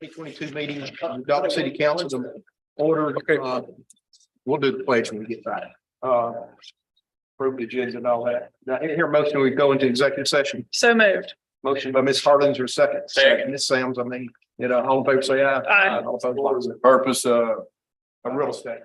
2022 meeting of the Dalton City Council to order. Okay. We'll do the pledge when we get back. Approve the agenda and all that. Now, here motion, we go into executive session. So moved. Motion by Ms. Harlins, second. Second. Ms. Sams, all in favor, say aye. Aye. All opposed, like Purpose, a real estate.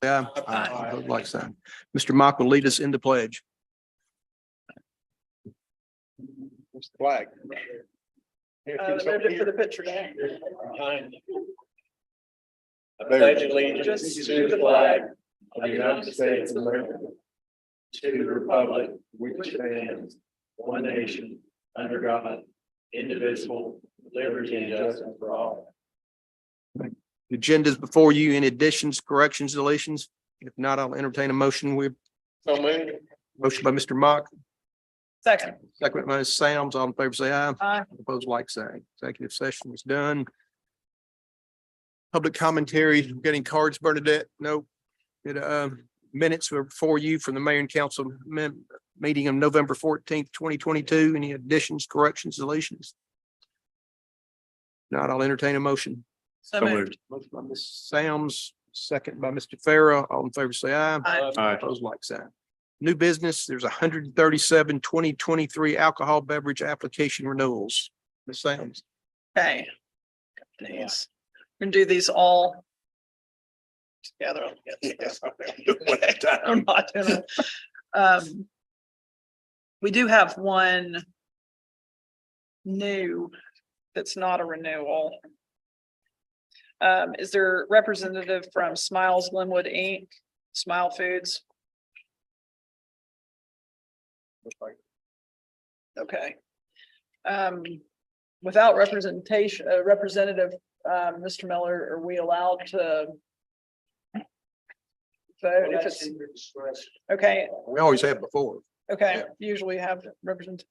Aye. Aye. Opposed, like sign. Mr. Mock will lead us in the pledge. Flag. Moved it for the picture day. I pledge allegiance to the flag of the United States of America, to the republic which stands one nation under God, indivisible, liberty and justice for all. The agenda is before you. Any additions, corrections, deletions? If not, I'll entertain a motion. So moved. Motion by Mr. Mock, Second. second by Ms. Sam's. All in favor, say aye. Aye. Opposed, like sign. Executive session is done. Public commentary, getting cards, Bernadette? Nope. Minutes were before you from the mayor and council meeting of November 14th, 2022. Any additions, corrections, deletions? Not, I'll entertain a motion. So moved. Motion by Ms. Sam's, second by Mr. Farah. All in favor, say aye. Aye. Opposed, like sign. New business, there's 137 2023 alcohol beverage application renewals. Ms. Sam's. Okay. These. We're gonna do these all together. I'm not doing it. We do have one new that's not a renewal. Is there representative from Smiles Linwood Inc., Smile Foods? Okay. Without representation, representative, Mr. Miller, are we allowed to vote if it's, okay, We always have before. okay, usually have represent,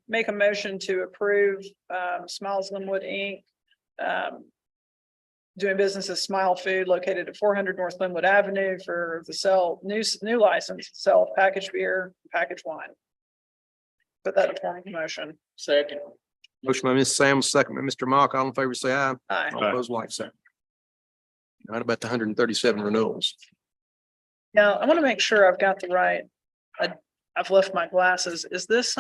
make a motion to approve, Smiles Linwood Inc. Doing business as Smile Food located at 400 North Linwood Avenue for the new license, sell of packaged beer, packaged wine. Put that in form of a motion. Second. Motion by Ms. Sam's, second by Mr. Mock. All in favor, say aye. Aye. All opposed, like sign. Not about the 137 renewals. Now, I want to make sure I've got the right, I've left my glasses. Is this,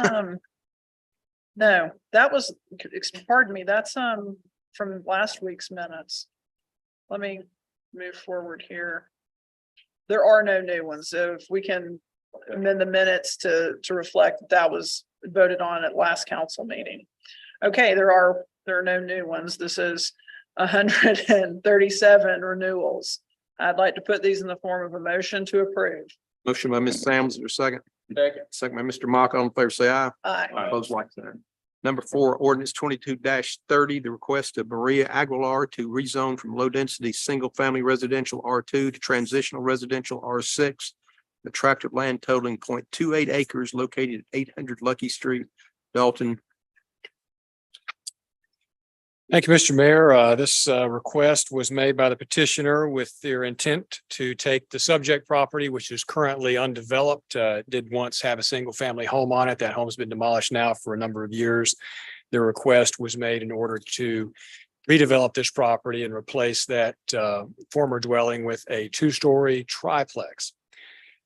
no, that was, pardon me, that's, from last week's minutes. Let me move forward here. There are no new ones. So if we can amend the minutes to reflect that was voted on at last council meeting. Okay, there are no new ones. This is 137 renewals. I'd like to put these in the form of a motion to approve. Motion by Ms. Sam's, is there a second? Second. Second by Mr. Mock. All in favor, say aye. Aye. All opposed, like sign. Number 4, ordinance 22-30, the request of Maria Aguilar to rezone from low density, single family residential R2 to transitional residential R6. The tract of land totaling 0.28 acres located at 800 Lucky Street, Dalton. Thank you, Mr. Mayor. This request was made by the petitioner with their intent to take the subject property, which is currently undeveloped. Did once have a single family home on it. That home's been demolished now for a number of years. The request was made in order to redevelop this property and replace that former dwelling with a 2-story triplex.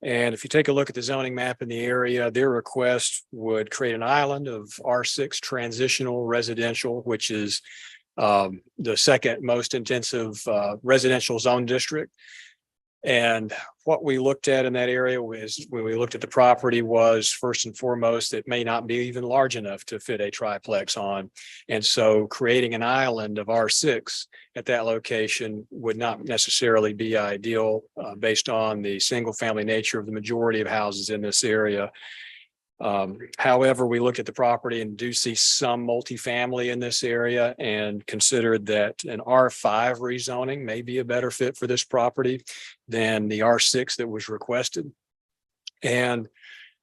And if you take a look at the zoning map in the area, their request would create an island of R6 transitional residential, which is the second most intensive residential zone district. And what we looked at in that area was, when we looked at the property, was first and foremost, it may not be even large enough to fit a triplex on. And so creating an island of R6 at that location would not necessarily be ideal based on the single family nature of the majority of houses in this area. However, we looked at the property and do see some multifamily in this area and considered that an R5 rezoning may be a better fit for this property than the R6 that was requested. And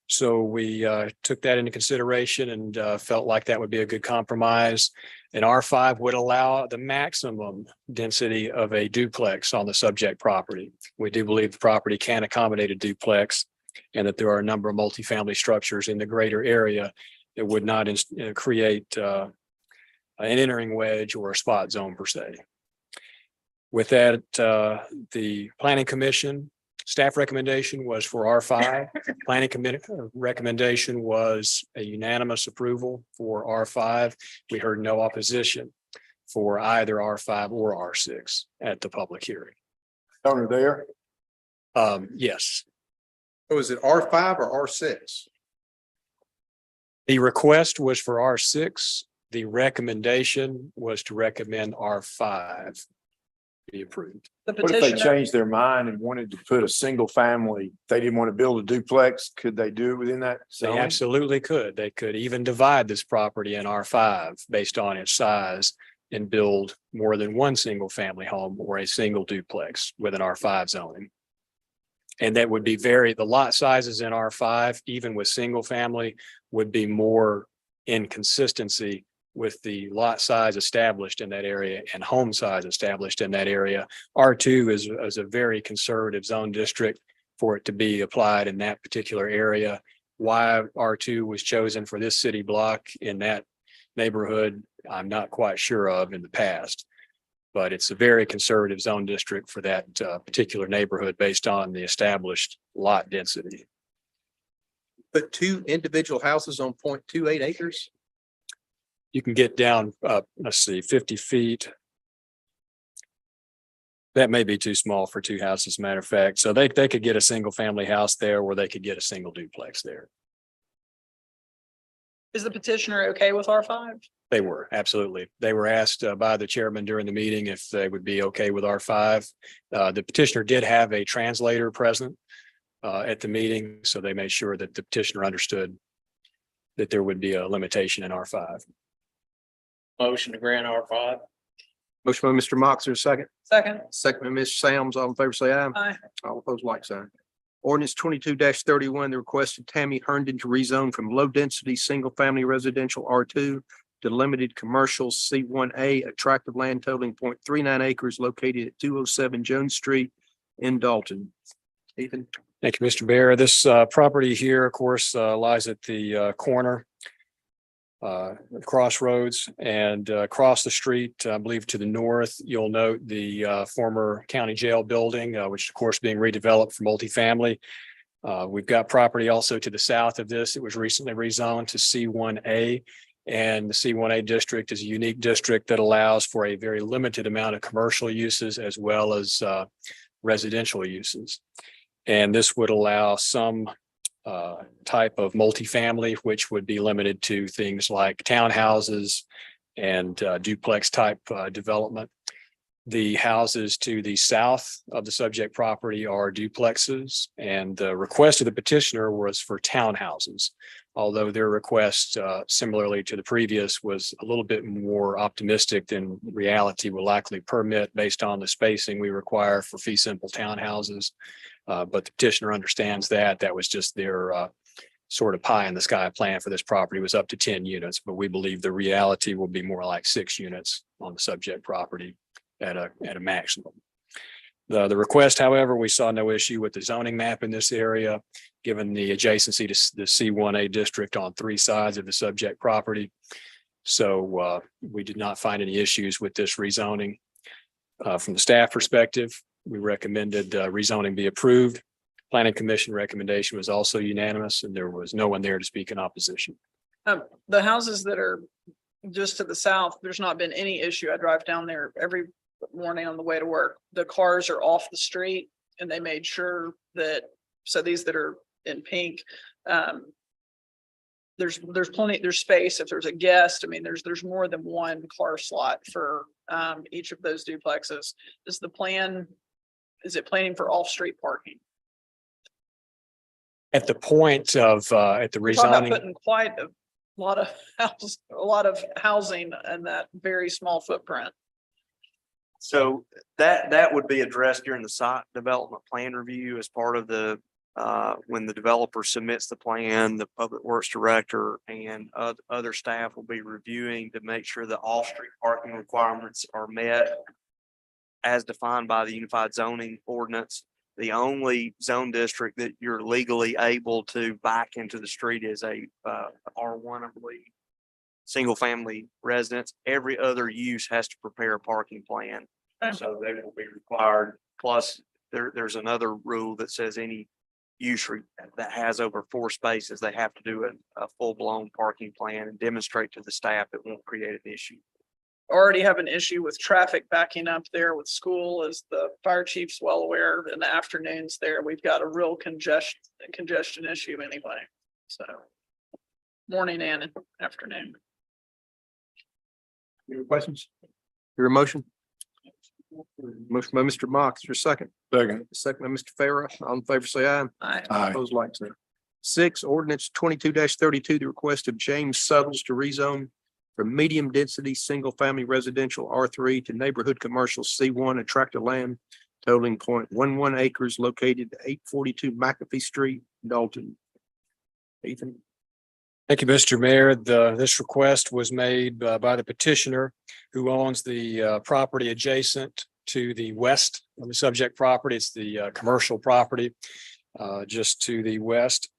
so we took that into consideration and felt like that would be a good compromise. An R5 would allow the maximum density of a duplex on the subject property. We do believe the property can accommodate a duplex, and that there are a number of multifamily structures in the greater area that would not create an entering wedge or a spot zone per se. With that, the Planning Commission staff recommendation was for R5. Planning Committee recommendation was a unanimous approval for R5. We heard no opposition for either R5 or R6 at the public hearing. Owner there. Yes, So is it R5 or R6? the request was for R6. The recommendation was to recommend R5 be approved. The What if they petitioner, changed their mind and wanted to put a single family, they didn't want to build a duplex, could they do it within that They zone? absolutely could. They could even divide this property in R5 based on its size and build more than one single family home or a single duplex with an R5 zoning. And that would be the lot sizes in R5, even with single family, would be more in consistency with the lot size established in that area and home size established in that area. R2 is a very conservative zone district for it to be applied in that particular area. Why R2 was chosen for this city block in that neighborhood, I'm not quite sure of in the past. But it's a very conservative zone district for that particular neighborhood based on the established lot density. Put two individual houses on 0.28 acres? You can get down, let's see, 50 feet. That may be too small for two houses, as a matter of fact. So they could get a single family house there, or they could get a single duplex there. is the petitioner okay with R5? They were, absolutely. They were asked by the chairman during the meeting if they would be okay with R5. The petitioner did have a translator present at the meeting, so they made sure that the petitioner understood that there would be a limitation in R5. Motion to grant R5. Motion by Mr. Moxer, second. Second, Second by Ms. Sams. All in favor, say aye. aye. All opposed, like sign. Ordinance 22-31, the request of Tammy Herndon to rezone from low-density, single-family residential R2 to limited commercial C1A, a tract of land totaling 0.39 acres located at 207 Jones Street in Dalton. Ethan? Thank you, Mr. Bear. This property here, of course, lies at the corner crossroads, and across the street, I believe to the north, you'll note the former county jail building, which of course being redeveloped for multifamily. We've got property also to the south of this. It was recently rezoned to C1A. And the C1A district is a unique district that allows for a very limited amount of commercial uses as well as residential uses. And this would allow some type of multifamily, which would be limited to things like townhouses and duplex type development. The houses to the south of the subject property are duplexes, and the request of the petitioner was for townhouses. Although their request, similarly to the previous, was a little bit more optimistic than reality will likely permit based on the spacing we require for fee simple townhouses. But the petitioner understands that was just their sort of pie in the sky plan for this property was up to 10 units, but we believe the reality will be more like 6 units on the subject property at a maximum. The request, however, we saw no issue with the zoning map in this area, given the adjacency to the C1A district on 3 sides of the subject property. So we did not find any issues with this rezoning. From the staff perspective, we recommended rezoning be approved. Planning Commission recommendation was also unanimous, and there was no one there to speak in opposition. The houses that are just to the south, there's not been any issue. I drive down there every morning on the way to work. The cars are off the street, and they made sure that, so these that are in pink, there's plenty, there's space. If there's a guest, I mean, there's more than one car slot for each of those duplexes. Is it planning for off-street parking? At the point of, at the We're talking about rezoning, putting quite a lot of housing in that very small footprint. So that would be addressed during the site development plan review as part of the, when the developer submits the plan, the public works director and other staff will be reviewing to make sure that off-street parking requirements are met as defined by the unified zoning ordinance. The only zone district that you're legally able to back into the street is a R1, I believe, single family residence. Every other use has to prepare a parking plan. Okay. So they will be required. Plus, there's another rule that says any use that has over 4 spaces, they have to do a full blown parking plan and demonstrate to the staff it won't create an issue. already have an issue with traffic backing up there with school, as the fire chief's well aware. In the afternoons there, we've got a real congestion issue anyway. So morning and afternoon. Any questions? Your motion? Motion by Mr. Mock, is there a second? Second. Second by Mr. Farah. All in favor, say aye. Aye. Opposed, like sign. 6, ordinance 22-32, the request of James Suttles to rezone from medium density, single family residential R3 to neighborhood commercial C1, a tract of land totaling 0.11 acres located at 842 McAfee Street, Dalton. Ethan. Thank you, Mr. Mayor. This request was made by the petitioner who owns the property adjacent to the west of the subject property. It's the commercial property just to the west.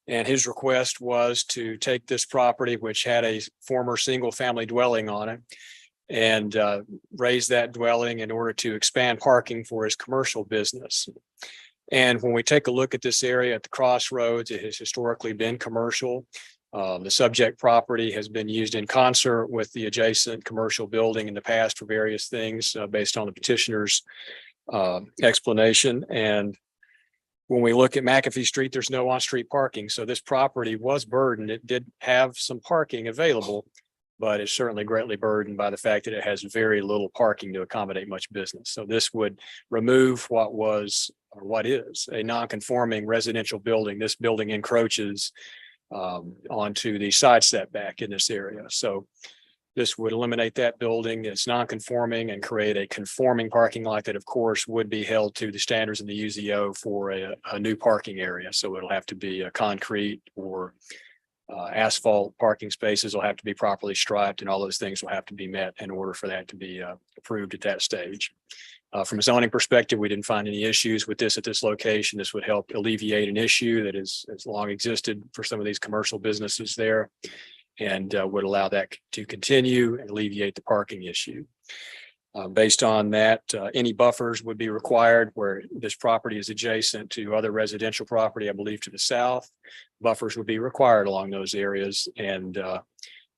And his request was to take this property, which had a former single-family dwelling on it, and raise that dwelling in order to expand parking for his commercial business. And when we take a look at this area at the crossroads, it has historically been commercial. The subject property has been used in concert with the adjacent commercial building in the past for various things based on the petitioner's explanation. And when we look at McAfee Street, there's no on-street parking. So this property was burdened. It did have some parking available, but it's certainly greatly burdened by the fact that it has very little parking to accommodate much business. So this would remove what was, or what is, a non-conforming residential building. This building encroaches onto the side setback in this area. So this would eliminate that building. It's non-conforming and create a conforming parking lot that, of course, would be held to the standards in the UZO for a new parking area. So it'll have to be a concrete or asphalt parking spaces will have to be properly striped, and all those things will have to be met in order for that to be approved at that stage. From a zoning perspective, we didn't find any issues with this at this location. This would help alleviate an issue that has long existed for some of these commercial businesses there, and would allow that to continue and alleviate the parking issue. Based on that, any buffers would be required where this property is adjacent to other residential property, I believe to the south. Buffers would be required along those areas, and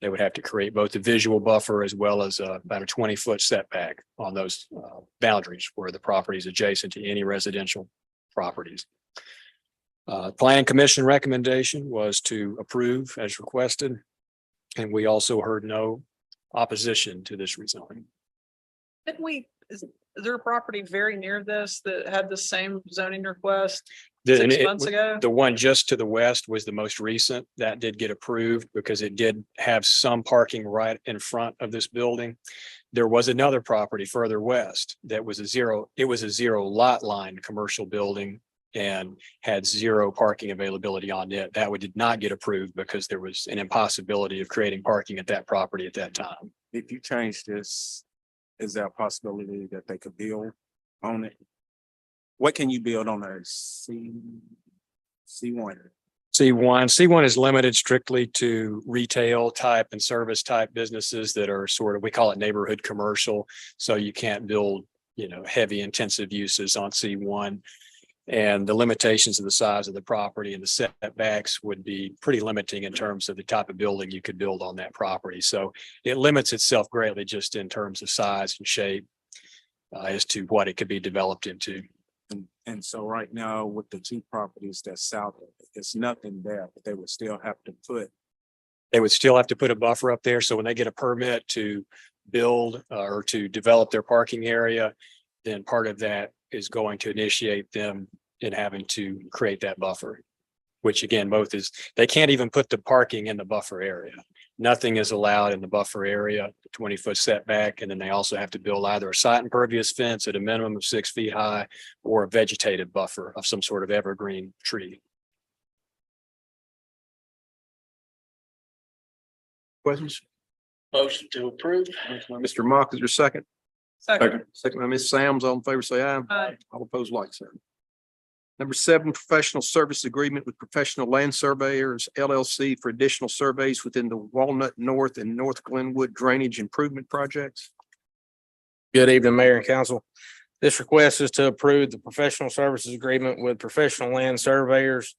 they would have to create both a visual buffer as well as about a 20-foot setback on those boundaries where the property is adjacent to any residential properties. Planning Commission recommendation was to approve as requested, and we also heard no opposition to this rezoning. Didn't we, is there a property very near this that had the same zoning request 6 months ago? The one just to the west was the most recent. That did get approved because it did have some parking right in front of this building. There was another property further west that was a zero lot line commercial building and had zero parking availability on it. That one did not get approved because there was an impossibility of creating parking at that property at that time. If you change this, is there a possibility that they could build on it? What can you build on a C1? C1 is limited strictly to retail type and service type businesses that are sort of, we call it neighborhood commercial. So you can't build, heavy intensive uses on C1. And the limitations of the size of the property and the setbacks would be pretty limiting in terms of the type of building you could build on that property. So it limits itself greatly just in terms of size and shape as to what it could be developed into. And so right now with the two properties that's south, it's nothing there, but they would still have to put. They would still have to put a buffer up there. So when they get a permit to build or to develop their parking area, then part of that is going to initiate them in having to create that buffer, which again, they can't even put the parking in the buffer area. Nothing is allowed in the buffer area, 20-foot setback. And then they also have to build either a site impervious fence at a minimum of 6 feet high or a vegetative buffer of some sort of evergreen tree. Questions? Motion to approve. Mr. Mock, is there a second? Second. Second by Ms. Sams. All in favor, say aye. Aye. All opposed, like sign. Number 7, professional service agreement with Professional Land Surveyors LLC for additional surveys within the Walnut North and North Glenwood drainage improvement projects. Good evening, Mayor and Council. This request is to approve the professional services agreement with Professional Land Surveyors.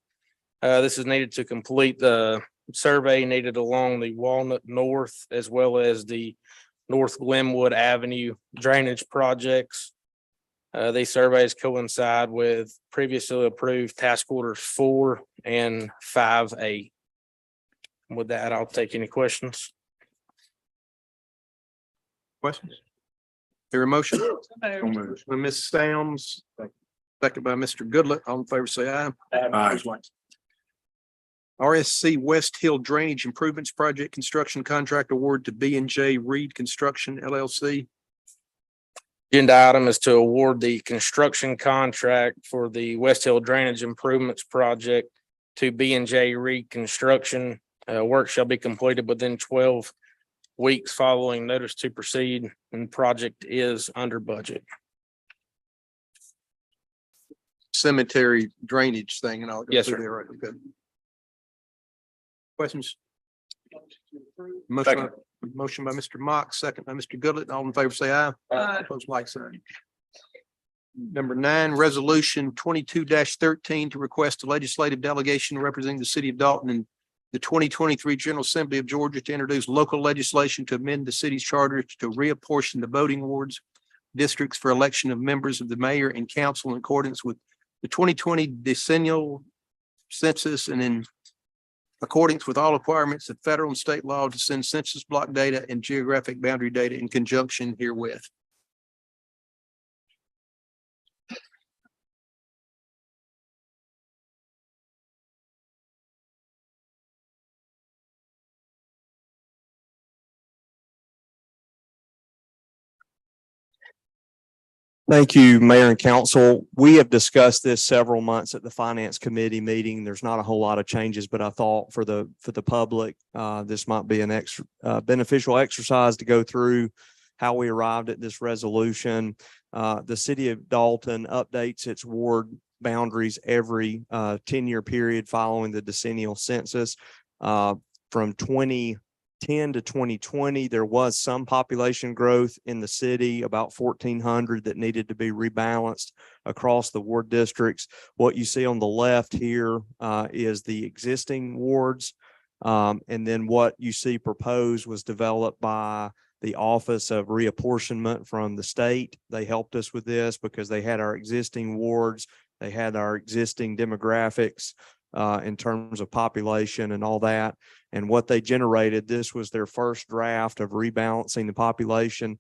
This is needed to complete the survey needed along the Walnut North as well as the North Glenwood Avenue drainage projects. These surveys coincide with previously approved task orders 4 and 5A. With that, I'll take any questions. Questions? Hear a motion? So moved. By Ms. Stones, second by Mr. Goodlet. All in favor, say aye. Aye. RSC West Hill Drainage Improvements Project Construction Contract Award to B and J Reed Construction LLC. Agenda item is to award the construction contract for the West Hill Drainage Improvements Project to B and J Reed Construction. Work shall be completed within 12 weeks following notice to proceed, and project is under budget. Cemetery drainage thing and all. Yes, sir. Okay. Questions? Motion by Mr. Mock, second by Mr. Goodlet. All in favor, say aye. Aye. Opposed, like sign. Number 9, resolution 22-13 to request a legislative delegation representing the city of Dalton and the 2023 General Assembly of Georgia to introduce local legislation to amend the city's charter to reapportion the voting wards districts for election of members of the mayor and council in accordance with the 2020 decennial census and in accordance with all requirements of federal and state law to send census block data and geographic boundary data in conjunction herewith. Thank you, Mayor and Council. We have discussed this several months at the Finance Committee meeting. There's not a whole lot of changes, but I thought for the public, this might be an extra beneficial exercise to go through how we arrived at this resolution. The city of Dalton updates its ward boundaries every 10-year period following the decennial census. From 2010 to 2020, there was some population growth in the city, about 1,400 that needed to be rebalanced across the ward districts. What you see on the left here is the existing wards. And then what you see proposed was developed by the Office of Reapportionment from the state. They helped us with this because they had our existing wards. They had our existing demographics in terms of population and all that. And what they generated, this was their first draft of rebalancing the population.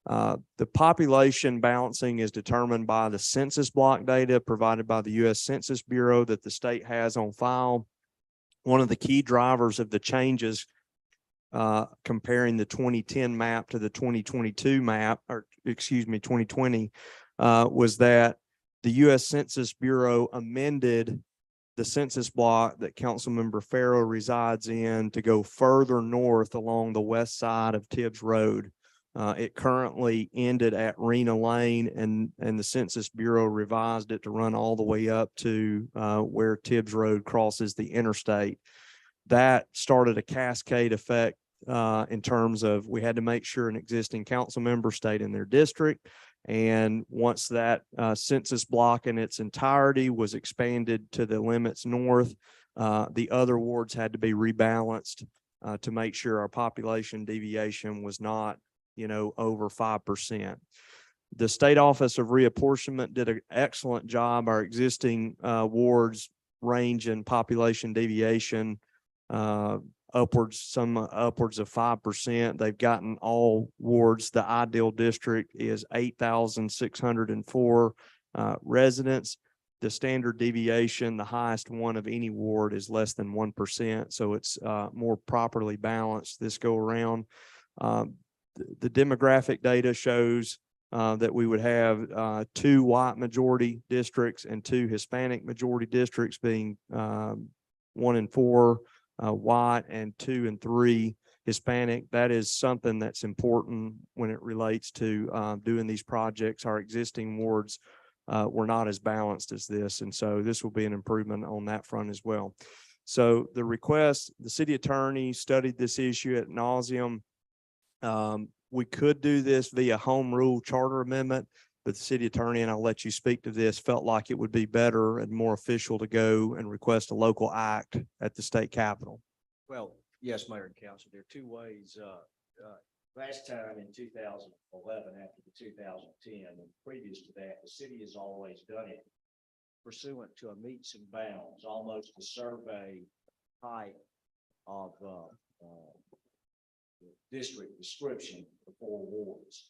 The population balancing is determined by the census block data provided by the U.S. Census Bureau that the state has on file. One of the key drivers of the changes comparing the 2010 map to the 2022 map, or excuse me, 2020, was that the U.S. Census Bureau amended the census block that Councilmember Farrow resides in to go further north along the west side of Tibbs Road. It currently ended at Rena Lane, and the Census Bureau revised it to run all the way up to where Tibbs Road crosses the interstate. That started a cascade effect in terms of we had to make sure an existing council member stayed in their district. And once that census block in its entirety was expanded to the limits north, the other wards had to be rebalanced to make sure our population deviation was not, over 5%. The State Office of Reapportionment did an excellent job. Our existing wards range in population deviation upwards of 5%. They've gotten all wards. The ideal district is 8,604 residents. The standard deviation, the highest one of any ward, is less than 1%. So it's more properly balanced this go around. The demographic data shows that we would have 2 white majority districts and 2 Hispanic majority districts, being 1 and 4 white and 2 and 3 Hispanic. That is something that's important when it relates to doing these projects. Our existing wards were not as balanced as this, and so this will be an improvement on that front as well. So the request, the city attorney studied this issue ad nauseum. We could do this via home rule charter amendment, but the city attorney, and I'll let you speak to this, felt like it would be better and more official to go and request a local act at the state capitol. Well, yes, Mayor and Council, there are 2 ways. last time in 2011, after the 2010, and previous to that, the city has always done it pursuant to a meets and bounds, almost a survey type of district description for 4 wards.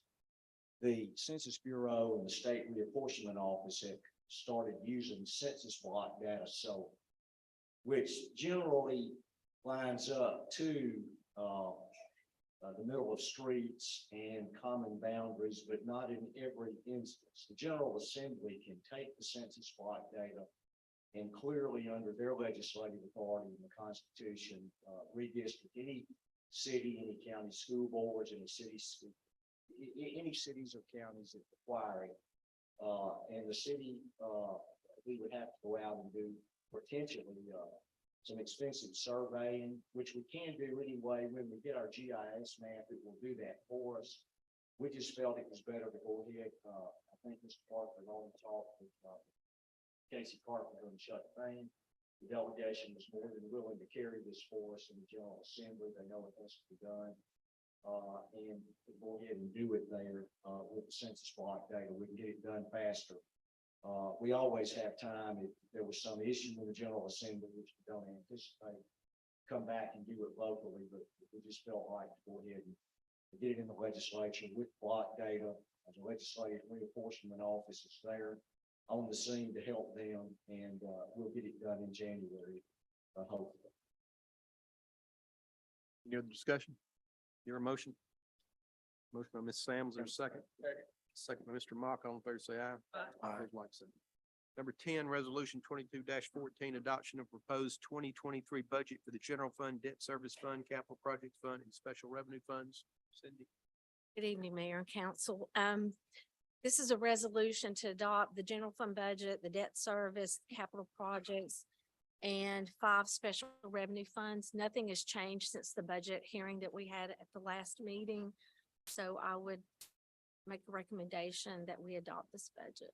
The Census Bureau and the State Reapportionment Office have started using census block data, so which generally lines up to the middle of streets and common boundaries, but not in every instance. The General Assembly can take the census block data and clearly under their legislative authority in the Constitution, redistrict any city, any county school boards, any cities or counties that require it. And the city, we would have to go out and do potentially some expensive surveying, which we can do anyway. When we get our GIS map, it will do that for us. We just felt it was better to go ahead. I think Mr. Parker had already talked with Casey Carpenter and Chuck Payne. The delegation was more than willing to carry this for us in the General Assembly. They know it has to be done. And to go ahead and do it there with the census block data, we can get it done faster. We always have time if there was some issue with the General Assembly, which we don't anticipate, come back and do it locally, but we just felt like to go ahead and get it in the legislature with block data. The Legislative Reapportionment Office is there on the scene to help them, and we'll get it done in January, hopefully. Any other discussion? Your motion? Motion by Ms. Sams, there's a second. Second by Mr. Mock, all in favor, say aye. Opposed, like sign. Number 10, resolution 22-14, adoption of proposed 2023 budget for the general fund, debt service fund, capital projects fund, and special revenue funds. Cindy. Good evening, Mayor and Council. This is a resolution to adopt the general fund budget, the debt service, capital projects, and 5 special revenue funds. Nothing has changed since the budget hearing that we had at the last meeting. So I would make a recommendation that we adopt this budget.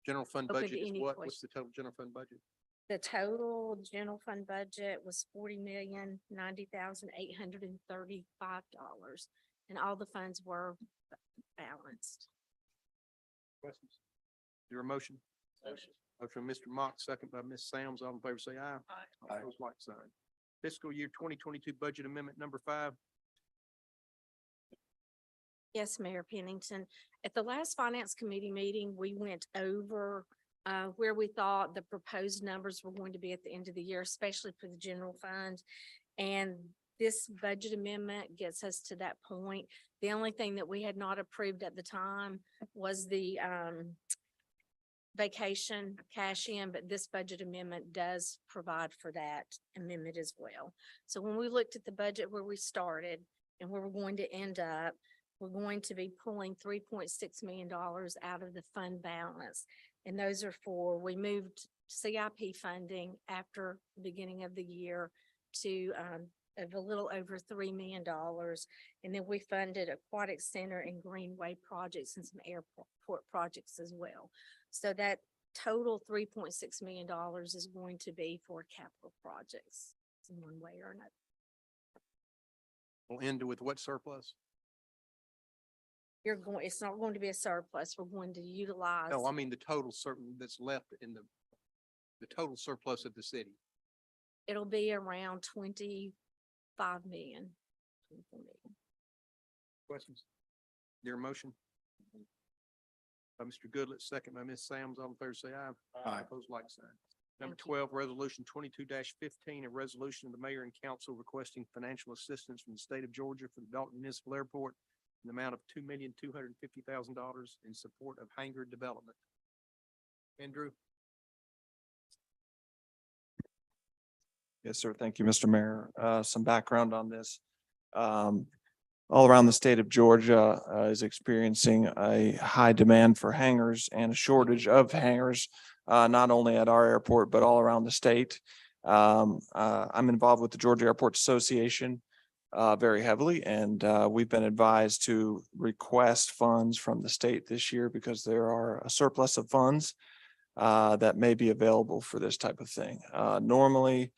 General fund Open budget to is any what? What's the total general fund budget? The total general fund budget was $40,090,835, and all the funds were balanced. Questions? Is there a motion? Motion from Mr. Mock, second by Ms. Sams. All in favor, say aye. Aye. Opposed, like sign. Fiscal year 2022 budget amendment number 5. Yes, Mayor Pennington. At the last Finance Committee meeting, we went over where we thought the proposed numbers were going to be at the end of the year, especially for the general fund. And this budget amendment gets us to that point. The only thing that we had not approved at the time was the vacation cash in, but this budget amendment does provide for that amendment as well. So when we looked at the budget where we started and where we're going to end up, we're going to be pulling $3.6 million out of the fund balance. And those are we moved CIP funding after the beginning of the year to of a little over $3 million. And then we funded aquatic center and greenway projects and some airport projects as well. So that total $3.6 million is going to be for capital projects in one way or another. We'll end with what surplus? It's not going to be a surplus. We're going to utilize. No, I mean the total certain that's left in the total surplus of the city. It'll be around 25 million. 24 million. Questions? Your motion? By Mr. Goodlett, second by Ms. Sams. All in favor, say aye. Aye. Opposed, like sign. Number Thank you. 12, resolution 22-15, a resolution of the mayor and council requesting financial assistance from the state of Georgia for the Dalton Municipal Airport in the amount of $2,250,000 in support of hangar development. Andrew? Yes, sir. Thank you, Mr. Mayor. Some background on this. All around the state of Georgia is experiencing a high demand for hangars and a shortage of hangars, not only at our airport, but all around the state. I'm involved with the Georgia Airport Association very heavily, and we've been advised to request funds from the state this year because there are a surplus of funds that may be available for this type of thing. Normally,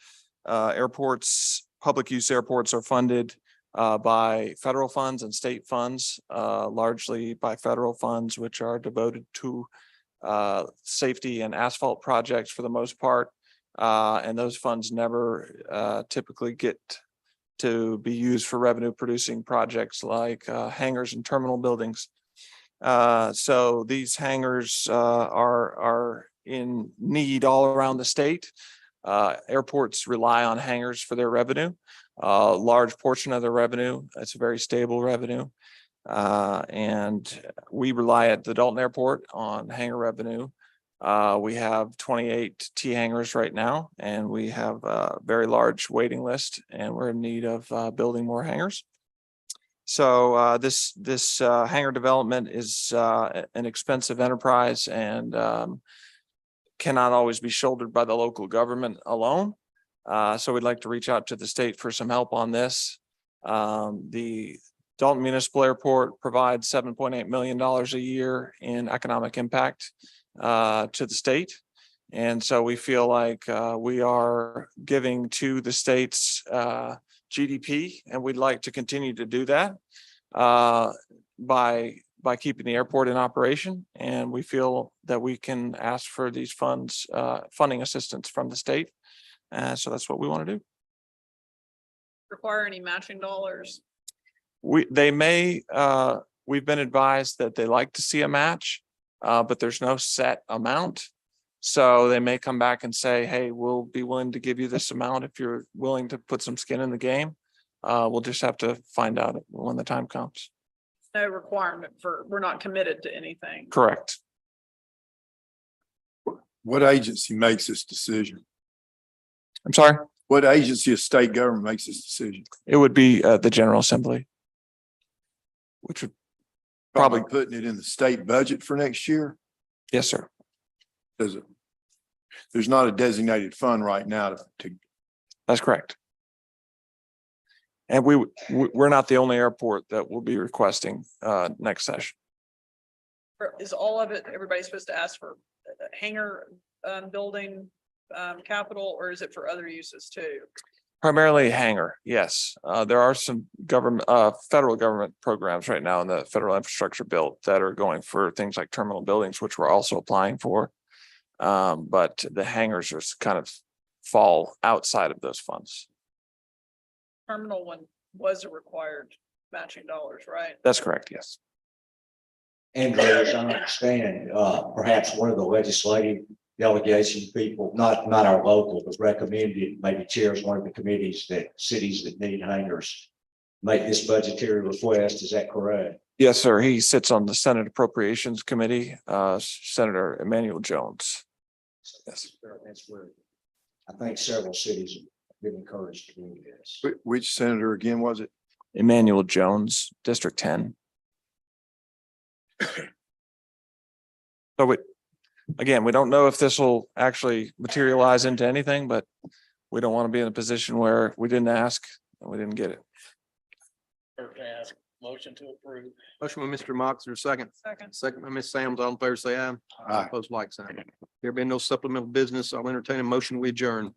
airports, public use airports are funded by federal funds and state funds, largely by federal funds, which are devoted to safety and asphalt projects for the most part. And those funds never typically get to be used for revenue producing projects like hangars and terminal buildings. So these hangars are in need all around the state. Airports rely on hangars for their revenue. A large portion of their revenue. It's a very stable revenue. And we rely at the Dalton Airport on hangar revenue. We have 28 T hangars right now, and we have a very large waiting list, and we're in need of building more hangars. So this hangar development is an expensive enterprise and cannot always be shouldered by the local government alone. So we'd like to reach out to the state for some help on this. The Dalton Municipal Airport provides $7.8 million a year in economic impact to the state. And so we feel like we are giving to the state's GDP, and we'd like to continue to do that by keeping the airport in operation. And we feel that we can ask for these funds, funding assistance from the state. So that's what we want to do. Require any matching dollars? We've been advised that they like to see a match, but there's no set amount. So they may come back and say, hey, we'll be willing to give you this amount if you're willing to put some skin in the game. We'll just have to find out when the time comes. No requirement for, we're not committed to anything. Correct. What agency makes this decision? I'm sorry, What agency of state government makes this decision? it would be the General Assembly, which would Probably Probably. putting it in the state budget for next year? yes, sir. Does it? There's not a designated fund right now to That's correct. And we're not the only airport that will be requesting next session. Is all of it, everybody's supposed to ask for hangar building capital, or is it for other uses too? Primarily hangar, yes. There are some government, federal government programs right now in the federal infrastructure bill that are going for things like terminal buildings, which we're also applying for. But the hangars are kind of fall outside of those funds. Terminal one was a required matching dollars, right? That's correct, yes. Andrew, as I understand, perhaps one of the legislative delegation people, not our local, but recommended, maybe chairs one of the committees that cities that need hangars make this budgetary request. Is that correct? Yes, sir. He sits on the Senate Appropriations Committee, Senator Emmanuel Jones. Yes. That's where I think several cities have been encouraged to do this. which senator again was it? Emmanuel Jones, District 10. So we don't know if this will actually materialize into anything, but we don't want to be in a position where we didn't ask and we didn't get it. Motion to approve. Motion by Mr. Mox, or second? Second. Second by Ms. Sam's. All in favor, say aye. Aye. Opposed, like sign. There being no supplemental business, I'll entertain a motion. We adjourn.